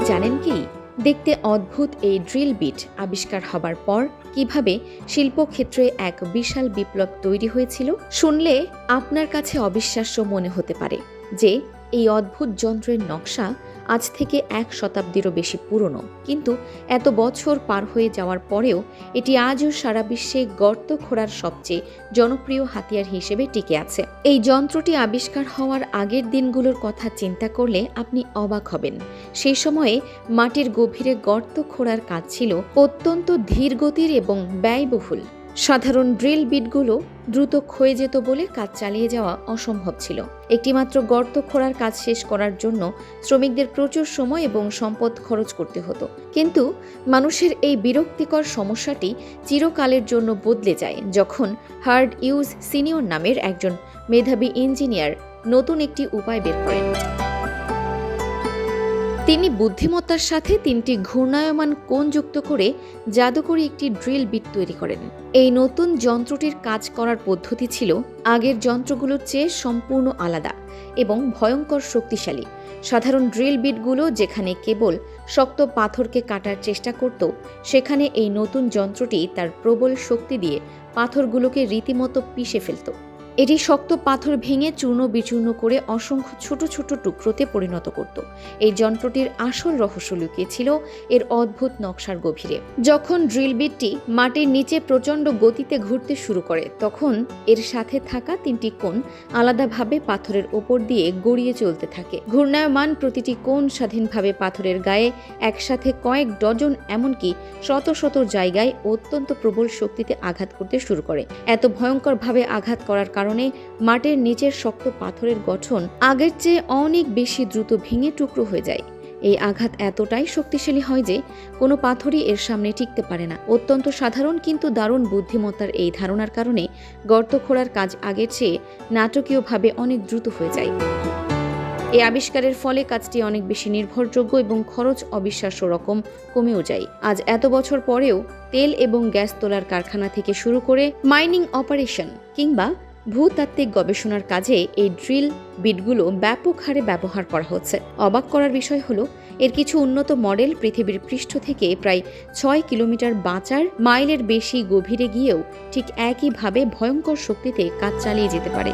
জানেন কি দেখতে অদ্ভুত এই ড্রিল বিট আবিষ্কার হবার পর কিভাবে শিল্পক্ষেত্রে এক বিশাল বিপ্লব তৈরি হয়েছিল? শুনলে আপনার কাছে অবিশ্বাস্য মনে হতে পারে যে এই অদ্ভুত যন্ত্রের নকশা আজ থেকে 1 শতাব্দীরও বেশি পুরনো, কিন্তু এত বছর পার হয়ে যাওয়ার পরেও এটি আজও সারা বিশ্বে গর্ত খোঁড়ার সবচেয়ে জনপ্রিয় হাতিয়ার হিসেবে টিকে আছে। এই যন্ত্রটি আবিষ্কার হওয়ার আগের দিনগুলোর কথা চিন্তা করলে আপনি অবাক হবেন। সেই সময়ে মাটির গভীরে গর্ত খোঁড়ার কাজ ছিল অত্যন্ত ধীরগতির এবং ব্যয়বহুল। সাধারণ ড্রিল বিটগুলো দ্রুত ক্ষয়ে যেত বলে কাজ চালিয়ে যাওয়া অসম্ভব ছিল। একটিমাত্র গর্ত খোঁড়ার কাজ শেষ করার জন্য শ্রমিকদের প্রচুর সময় এবং সম্পদ খরচ করতে হতো। কিন্তু মানুষের এই বিরক্তিকর সমস্যাটি চিরকালের জন্য বদলে যায় যখন হার্ড ইউজ সিনিয়র নামের একজন মেধাবী ইঞ্জিনিয়ার নতুন একটি উপায় বের করেন। তিনি বুদ্ধিমত্তার সাথে 3টি ঘূর্ণায়মান কোণ যুক্ত করে জাদুকরী একটি ড্রিল বিট তৈরি করেন। এই নতুন যন্ত্রটির কাজ করার পদ্ধতি ছিল আগের যন্ত্রগুলোর চেয়ে সম্পূর্ণ আলাদা এবং ভয়ঙ্কর শক্তিশালী। সাধারণ ড্রিল বিটগুলো যেখানে কেবল শক্ত পাথরকে কাটার চেষ্টা করত, সেখানে এই নতুন যন্ত্রটি তার প্রবল শক্তি দিয়ে পাথরগুলোকে রীতিমতো পিষে ফেলত। এটি শক্ত পাথর ভেঙে চূর্ণ বিচূর্ণ করে অসংখ্য ছোট ছোট টুকরোতে পরিণত করত। এই যন্ত্রটির আসল রহস্য লুকিয়েছিল এর অদ্ভুত নকশার গভীরে। যখন ড্রিল বিটটি মাটির নিচে প্রচণ্ড গতিতে ঘুরতে শুরু করে, তখন এর সাথে থাকা 3টি কোণ আলাদাভাবে পাথরের ওপর দিয়ে গড়িয়ে চলতে থাকে। ঘূর্ণায়মান প্রতিটি কোণ স্বাধীনভাবে পাথরের গায়ে একসাথে কয়েক ডজন, এমনকি শত শত জায়গায় অত্যন্ত প্রবল শক্তিতে আঘাত করতে শুরু করে। এত ভয়ঙ্করভাবে আঘাত করার কারণে মাটির নিচের শক্ত পাথরের গঠন আগের চেয়ে অনেক বেশি দ্রুত ভেঙে টুকরো হয়ে যায়। এই আঘাত এতটাই শক্তিশালী হয় যে কোনো পাথরই এর সামনে টিকতে পারে না। অত্যন্ত সাধারণ কিন্তু দারুণ বুদ্ধিমত্তার এই ধারণার কারণে গর্ত খোঁড়ার কাজ আগের চেয়ে নাটকীয়ভাবে অনেক দ্রুত হয়ে যায়। এই আবিষ্কারের ফলে কাজটি অনেক বেশি নির্ভরযোগ্য এবং খরচ অবিশ্বাস্য রকম কমেও যায়। আজ এত বছর পরেও তেল এবং গ্যাস তোলার কারখানা থেকে শুরু করে মাইনিং অপারেশন কিংবা ভূতাত্ত্বিক গবেষণার কাজে এই ড্রিল বিটগুলো ব্যাপক হারে ব্যবহার করা হচ্ছে। অবাক করার বিষয় হলো এর কিছু উন্নত মডেল পৃথিবীর পৃষ্ঠ থেকে প্রায় 6 কিলোমিটার 4 মাইলের বেশি গভীরে গিয়েও ঠিক একইভাবে ভয়ঙ্কর শক্তিতে কাজ চালিয়ে যেতে পারে।